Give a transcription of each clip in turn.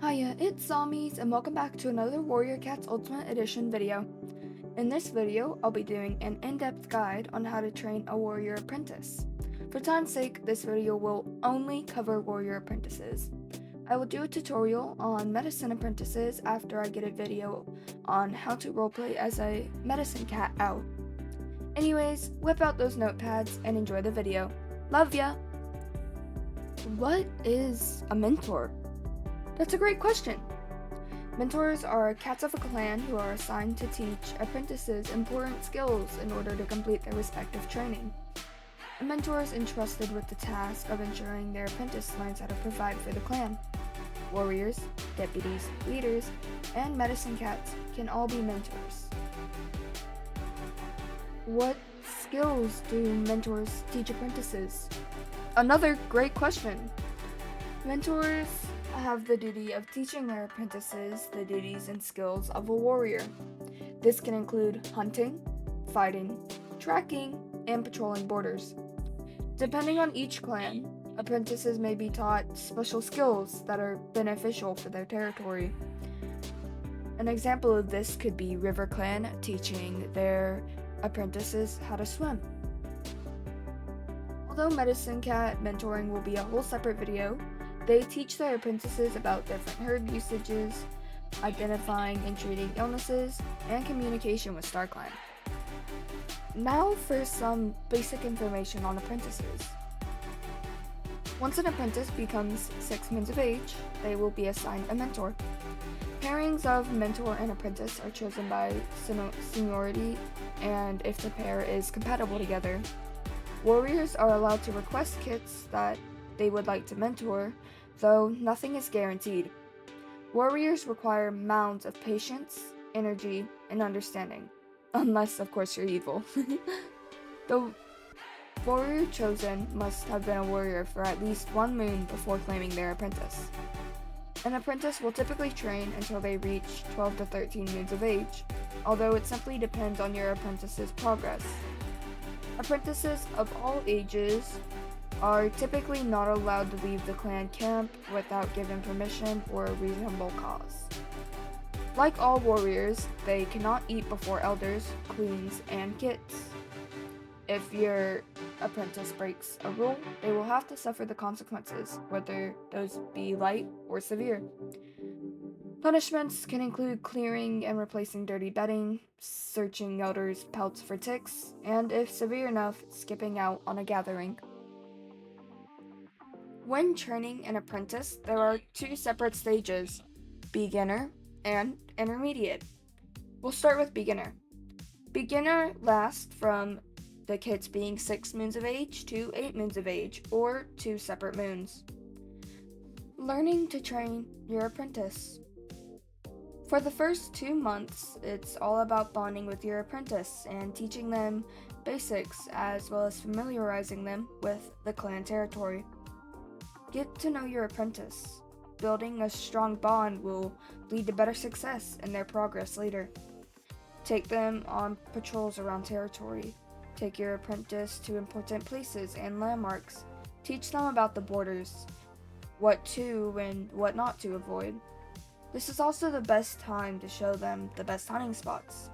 Hiya, it's Zombies, and welcome back to another Warrior Cats Ultimate Edition video. In this video, I'll be doing an in-depth guide on how to train a warrior apprentice. For time's sake, this video will only cover warrior apprentices. I will do a tutorial on medicine apprentices after I get a video on how to roleplay as a medicine cat out. Anyways, whip out those notepads and enjoy the video. Love ya! What is a mentor? That's a great question. Mentors are cats of a clan who are assigned to teach apprentices important skills in order to complete their respective training. A mentor is entrusted with the task of ensuring their apprentice learns how to provide for the clan. Warriors, deputies, leaders, and medicine cats can all be mentors. What skills do mentors teach apprentices? Another great question. Mentors have the duty of teaching their apprentices the duties and skills of a warrior. This can include hunting, fighting, tracking, and patrolling borders. Depending on each clan, apprentices may be taught special skills that are beneficial for their territory. An example of this could be River Clan teaching their apprentices how to swim. Although Medicine Cat mentoring will be a whole separate video, they teach their apprentices about different herb usages, identifying and treating illnesses, and communication with Star Clan. Now for some basic information on apprentices. Once an apprentice becomes 6 months of age, they will be assigned a mentor. Pairings of mentor and apprentice are chosen by seniority and if the pair is compatible together. Warriors are allowed to request kits that they would like to mentor, though nothing is guaranteed. Warriors require mounds of patience, energy, and understanding. Unless, of course, you're evil. The warrior chosen must have been a warrior for at least 1 moon before claiming their apprentice. An apprentice will typically train until they reach 12 to 13 moons of age, although it simply depends on your apprentice's progress. Apprentices of all ages are typically not allowed to leave the clan camp without given permission or a reasonable cause. Like all warriors, they cannot eat before elders, queens, and kits. If your apprentice breaks a rule, they will have to suffer the consequences, whether those be light or severe. Punishments can include clearing and replacing dirty bedding, searching elders' pelts for ticks, and if severe enough, skipping out on a gathering. When training an apprentice, there are 2 separate stages, beginner and intermediate. We'll start with beginner. Beginner lasts from the kids being 6 moons of age to 8 moons of age, or 2 separate moons. Learning to train your apprentice. For the first 2 months, it's all about bonding with your apprentice and teaching them basics as well as familiarizing them with the clan territory. Get to know your apprentice. Building a strong bond will lead to better success in their progress later. Take them on patrols around territory. Take your apprentice to important places and landmarks. Teach them about the borders, what to and what not to avoid. This is also the best time to show them the best hunting spots.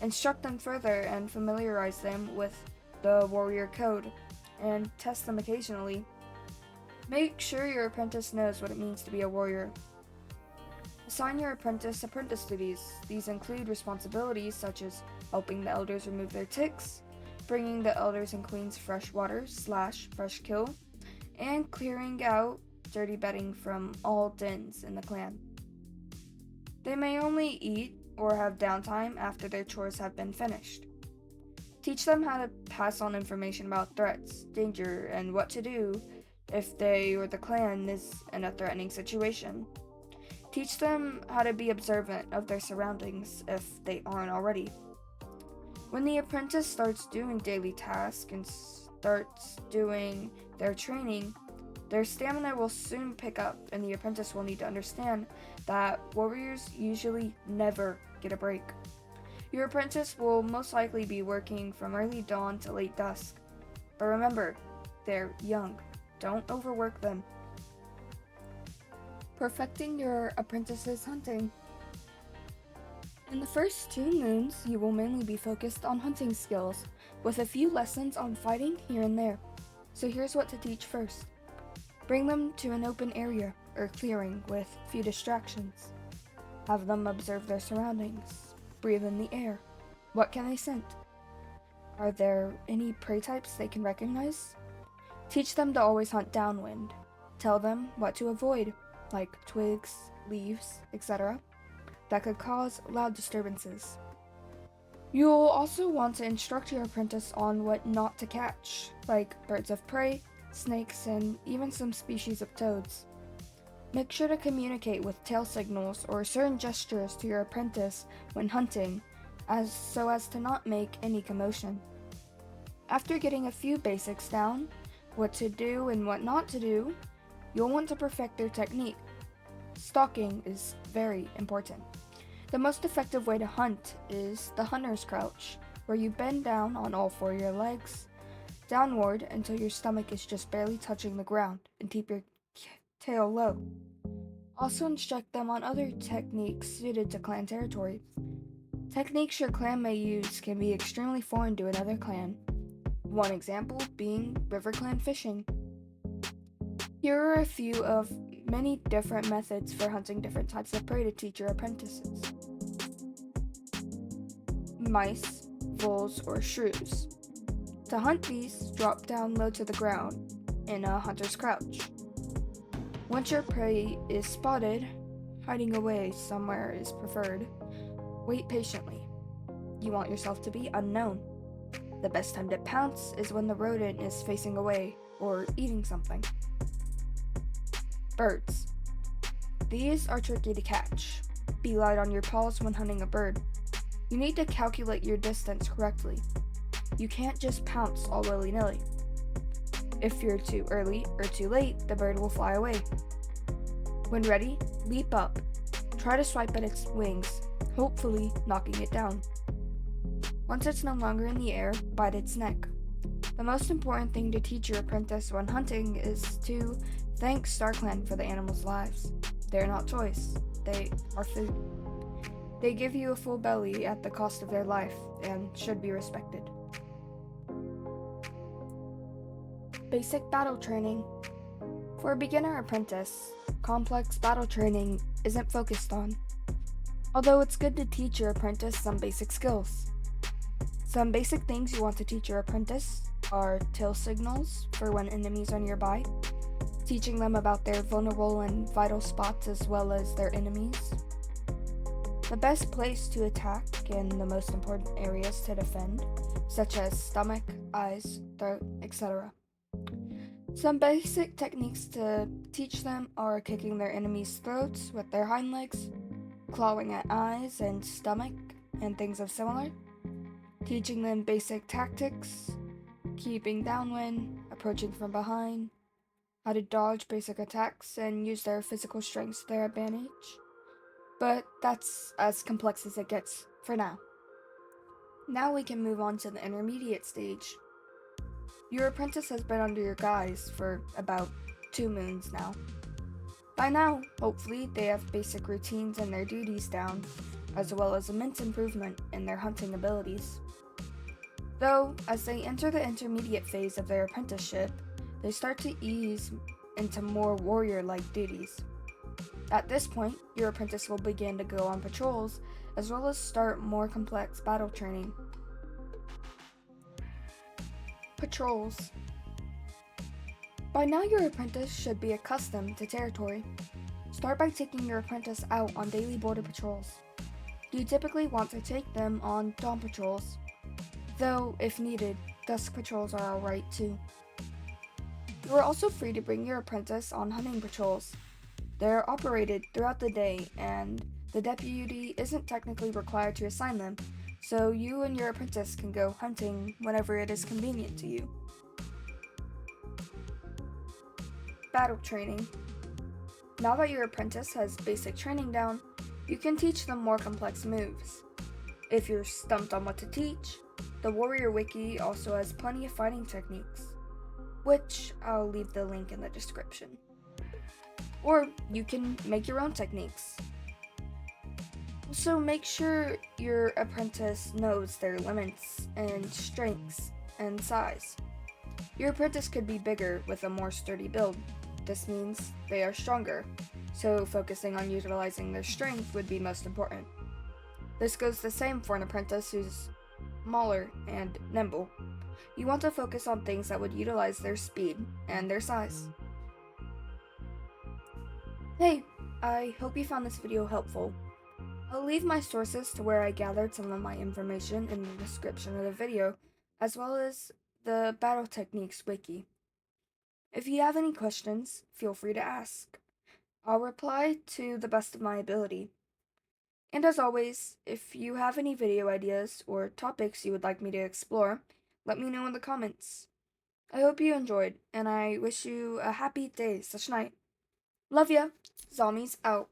Instruct them further and familiarize them with the warrior code, and test them occasionally. Make sure your apprentice knows what it means to be a warrior. Assign your apprentice duties. These include responsibilities such as helping the elders remove their ticks, bringing the elders and queens fresh water / fresh kill, and clearing out dirty bedding from all dens in the clan. They may only eat or have downtime after their chores have been finished. Teach them how to pass on information about threats, danger, and what to do if they or the clan is in a threatening situation. Teach them how to be observant of their surroundings if they aren't already. When the apprentice starts doing daily tasks and starts doing their training, their stamina will soon pick up, and the apprentice will need to understand that warriors usually never get a break. Your apprentice will most likely be working from early dawn to late dusk. But remember, they're young. Don't overwork them. Perfecting your apprentice's hunting. In the first 2 moons, you will mainly be focused on hunting skills, with a few lessons on fighting here and there. So here's what to teach first. Bring them to an open area or clearing with few distractions. Have them observe their surroundings. Breathe in the air. What can they scent? Are there any prey types they can recognize? Teach them to always hunt downwind. Tell them what to avoid, like twigs, leaves, etc., that could cause loud disturbances. You'll also want to instruct your apprentice on what not to catch, like birds of prey, snakes, and even some species of toads. Make sure to communicate with tail signals or certain gestures to your apprentice when hunting, so as to not make any commotion. After getting a few basics down, what to do and what not to do, you'll want to perfect their technique. Stalking is very important. The most effective way to hunt is the hunter's crouch, where you bend down on all 4 of your legs, downward until your stomach is just barely touching the ground, and keep your tail low. Also instruct them on other techniques suited to clan territory. Techniques your clan may use can be extremely foreign to another clan. One example being river clan fishing. Here are a few of many different methods for hunting different types of prey to teach your apprentices. Mice, voles, or shrews. To hunt these, drop down low to the ground in a hunter's crouch. Once your prey is spotted, hiding away somewhere is preferred. Wait patiently. You want yourself to be unknown. The best time to pounce is when the rodent is facing away or eating something. Birds. These are tricky to catch. Be light on your paws when hunting a bird. You need to calculate your distance correctly. You can't just pounce all willy-nilly. If you're too early or too late, the bird will fly away. When ready, leap up. Try to swipe at its wings, hopefully knocking it down. Once it's no longer in the air, bite its neck. The most important thing to teach your apprentice when hunting is to thank StarClan for the animals' lives. They're not toys. They are food. They give you a full belly at the cost of their life and should be respected. Basic battle training. For a beginner apprentice, complex battle training isn't focused on, although it's good to teach your apprentice some basic skills. Some basic things you want to teach your apprentice are tail signals for when enemies are nearby, teaching them about their vulnerable and vital spots as well as their enemies, the best place to attack and the most important areas to defend, such as stomach, eyes, throat, etc. Some basic techniques to teach them are kicking their enemies' throats with their hind legs, clawing at eyes and stomach, and things of similar. Teaching them basic tactics, keeping downwind, approaching from behind, how to dodge basic attacks and use their physical strengths to their advantage. But that's as complex as it gets for now. Now we can move on to the intermediate stage. Your apprentice has been under your guise for about 2 moons now. By now, hopefully, they have basic routines and their duties down, as well as immense improvement in their hunting abilities. Though, as they enter the intermediate phase of their apprenticeship, they start to ease into more warrior-like duties. At this point, your apprentice will begin to go on patrols, as well as start more complex battle training. Patrols. By now your apprentice should be accustomed to territory. Start by taking your apprentice out on daily border patrols. You typically want to take them on dawn patrols, though if needed, dusk patrols are alright too. You are also free to bring your apprentice on hunting patrols. They are operated throughout the day, and the deputy isn't technically required to assign them, so you and your apprentice can go hunting whenever it is convenient to you. Battle training. Now that your apprentice has basic training down, you can teach them more complex moves. If you're stumped on what to teach, the Warrior Wiki also has plenty of fighting techniques, which I'll leave the link in the description. or you can make your own techniques. So make sure your apprentice knows their limits and strengths and size. Your apprentice could be bigger with a more sturdy build. This means they are stronger, so focusing on utilizing their strength would be most important. This goes the same for an apprentice who's smaller and nimble. You want to focus on things that would utilize their speed and their size. Hey, I hope you found this video helpful. I'll leave my sources to where I gathered some of my information in the description of the video, as well as the Battle Techniques wiki. If you have any questions, feel free to ask. I'll reply to the best of my ability. And as always, if you have any video ideas or topics you would like me to explore, let me know in the comments. I hope you enjoyed, and I wish you a happy day/night. Love ya! Zombies out.